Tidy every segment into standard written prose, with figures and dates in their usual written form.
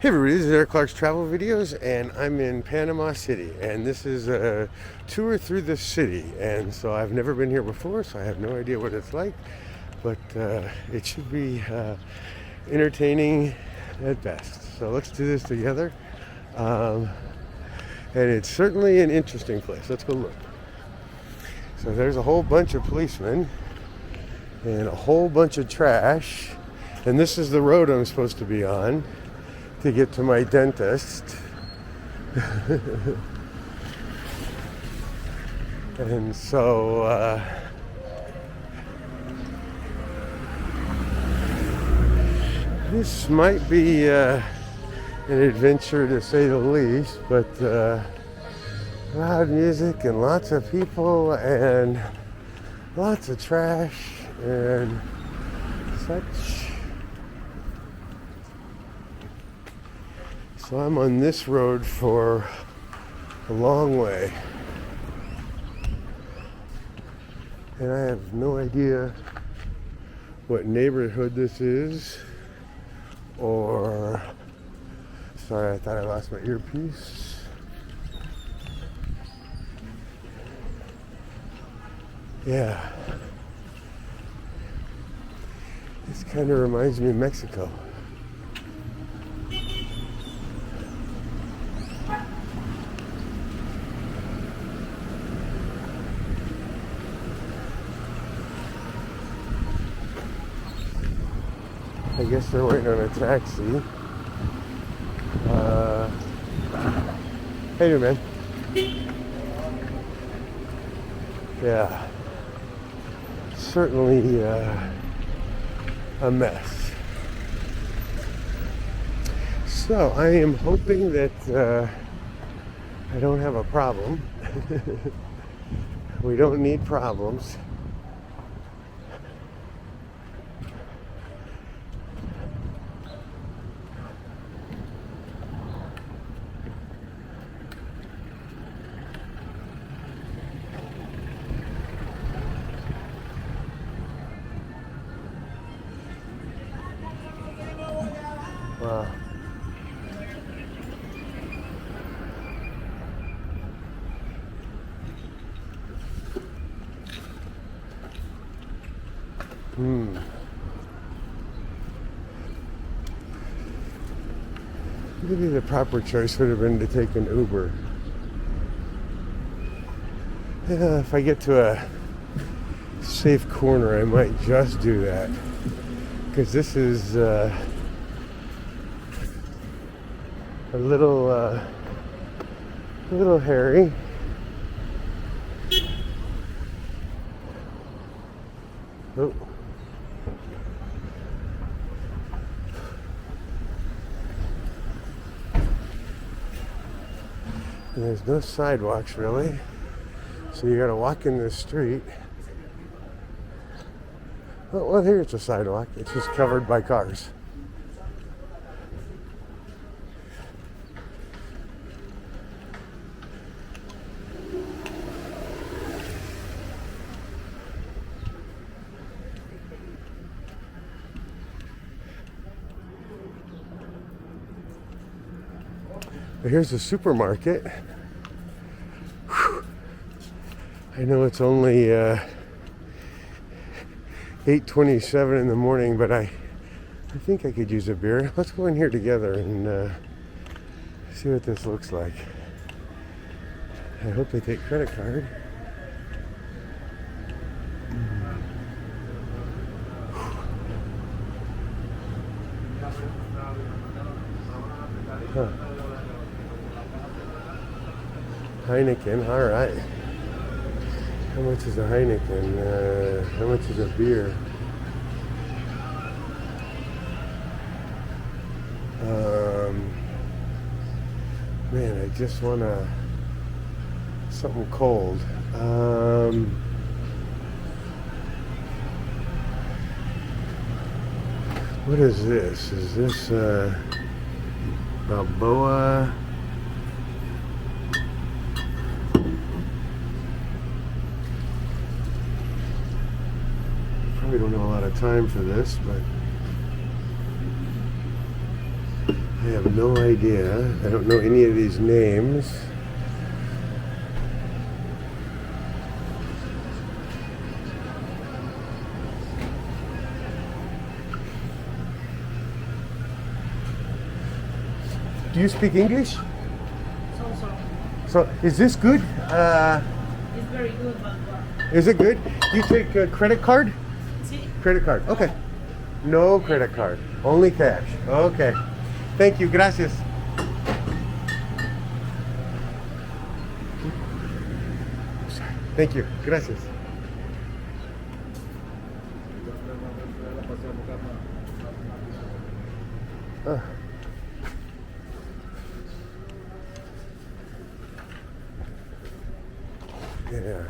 Hey everybody, this is Eric Clark's Travel Videos, and I'm in Panama City, and this is a tour through the city. And so I've never been here before, so I have no idea what it's like, but it should be entertaining at best. So let's do this together. And it's certainly an interesting place. Let's go look. So there's a whole bunch of policemen and a whole bunch of trash, and this is the road I'm supposed to be on to get to my dentist. And so this might be an adventure to say the least, but loud music and lots of people and lots of trash and such. So I'm on this road for a long way, and I have no idea what neighborhood this is, or, sorry, I thought I lost my earpiece. Yeah, this kind of reminds me of Mexico. I guess they're waiting on a taxi. Hey, man. Yeah. Certainly a mess. So I am hoping that I don't have a problem. We don't need problems. Wow. Maybe the proper choice would have been to take an Uber. Yeah, if I get to a safe corner, I might just do that, because this is a little hairy. Oh. And there's no sidewalks really, so you gotta walk in the street. Oh, well, here's a sidewalk. It's just covered by cars. But here's the supermarket. Whew. I know it's only 8:27 in the morning, but I think I could use a beer. Let's go in here together and see what this looks like. I hope they take credit card. Huh. Heineken, all right. How much is a Heineken? How much is a beer? Man, I just want something cold. What is this? Is this Balboa? Probably don't have a lot of time for this, but I I have no idea. I don't know any of these names. Do you speak English? So is this good? It's very good, but Is it good? You take a credit card? see, Credit card. Okay. No credit card. Only cash. Okay. Thank you. Gracias. Thank you. Gracias. Ah. Yeah.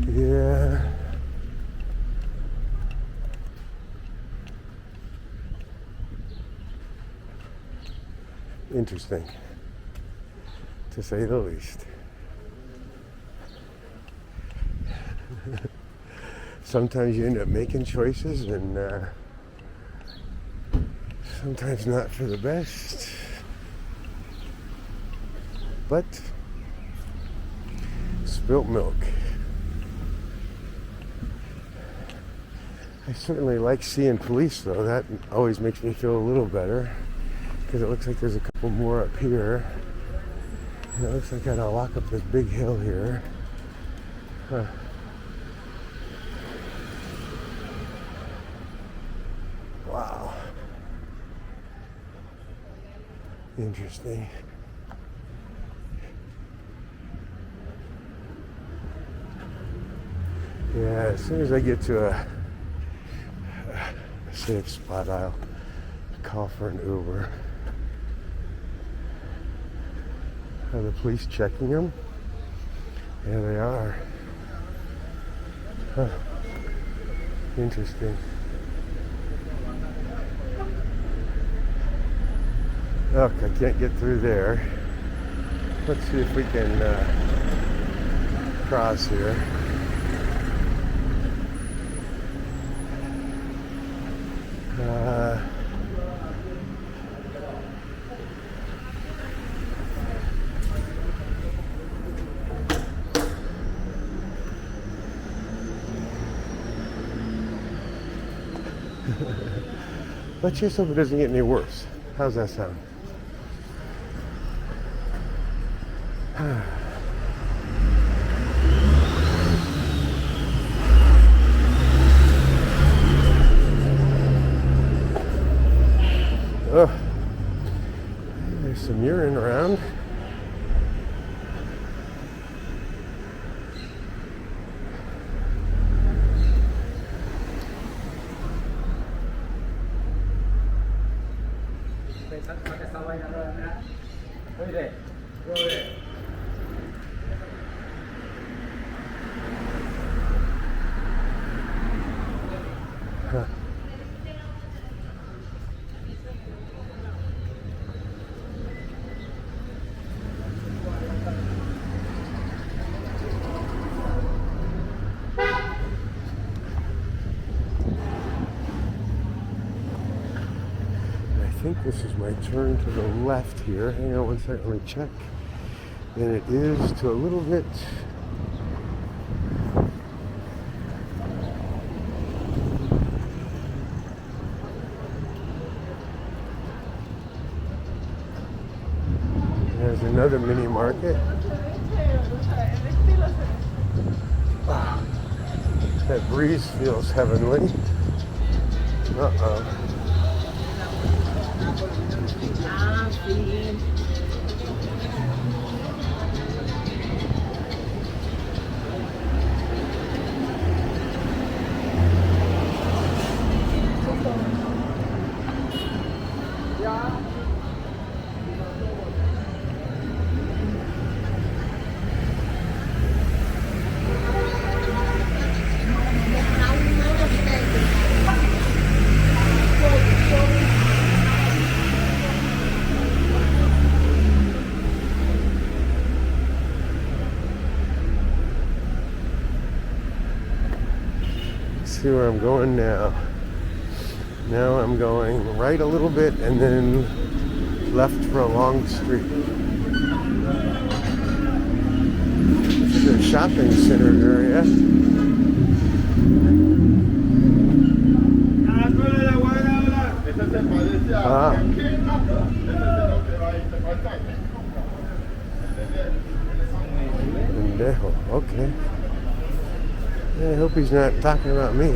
Yeah. Interesting, to say the least. Sometimes you end up making choices and sometimes not for the best. But spilt milk. I certainly like seeing police though. That always makes me feel a little better because it looks like there's a couple more up here. And it looks like I gotta walk up this big hill here. Huh. Wow. Interesting. Yeah, as soon as I get to a safe spot, I'll call for an Uber. Are the police checking them? Yeah, they are. Huh. Interesting. Look, I can't get through there. Let's see if we can cross here. Let's just hope it doesn't get any worse. How's that sound? Oh, there's some urine around. Huh. I think this is my turn to the left here. Hang on one second, let me check. And it is to a little bit. There's another mini market. Oh, that breeze feels heavenly. Uh-oh. see where I'm going now. Now I'm going right a little bit and then left for a long street. This is a shopping center area. Ah. Pendejo, okay. I hope he's not talking about me.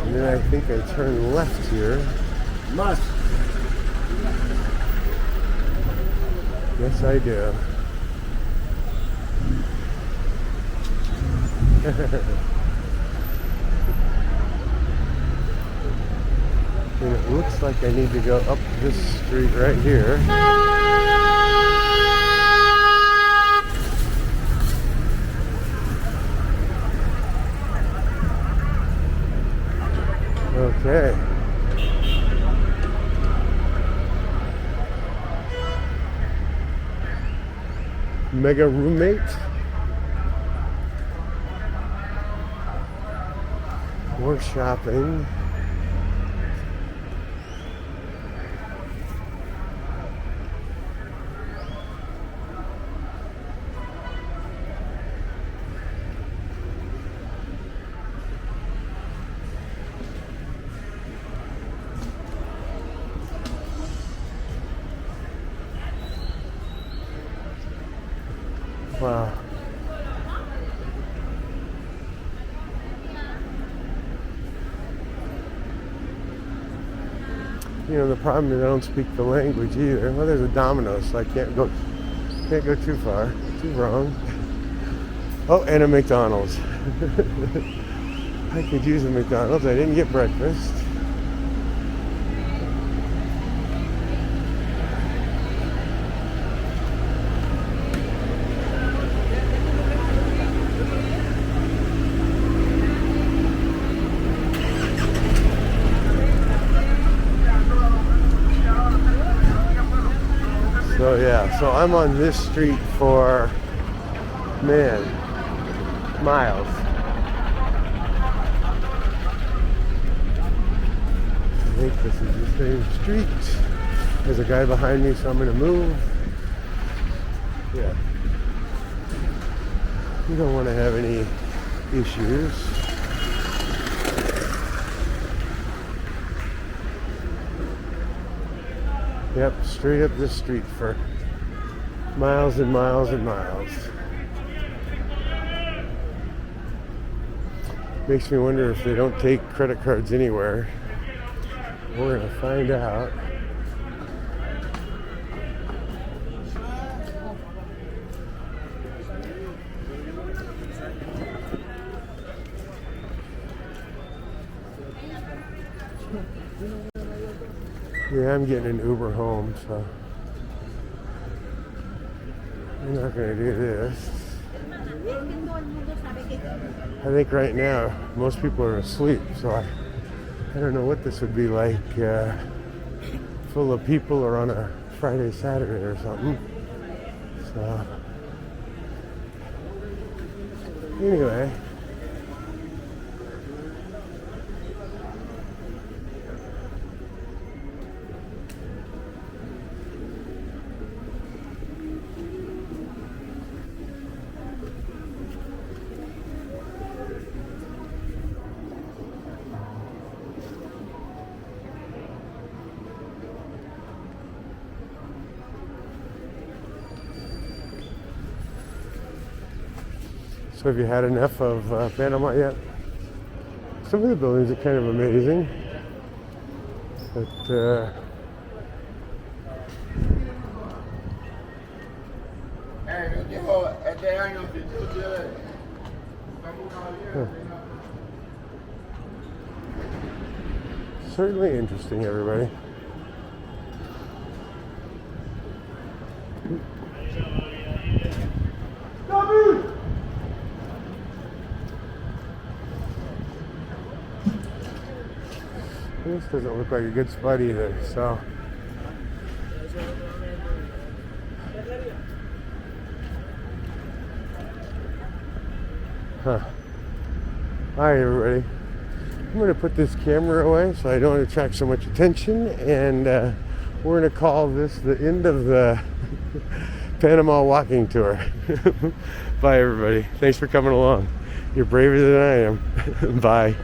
And then I think I turn left here. Must. Yes, I do. And it looks like I need to go up this street right here. Okay. Mega roommate. More shopping. Wow. You know, the problem is I don't speak the language either. Well, there's a Domino's, so I can't go too far. Too wrong. Oh, and a McDonald's. I could use a McDonald's. I didn't get breakfast. So yeah, so I'm on this street for, man, miles. I think this is the same street. There's a guy behind me, so I'm gonna move. Yeah. You don't want to have any issues. Yep, straight up this street for miles and miles and miles. Makes me wonder if they don't take credit cards anywhere. We're gonna find out. Yeah, I'm getting an Uber home, so I'm not going to do this. I think right now most people are asleep, so I don't know what this would be like full of people or on a Friday, Saturday or something. So anyway. So have you had enough of Panama yet? Some of the buildings are kind of amazing, but huh. Certainly interesting, everybody. This doesn't look like a good spot either, so Huh. Alright, everybody. I'm going to put this camera away so I don't attract so much attention, and we're going to call this the end of the Panama walking tour. Bye, everybody. Thanks for coming along. You're braver than I am. Bye.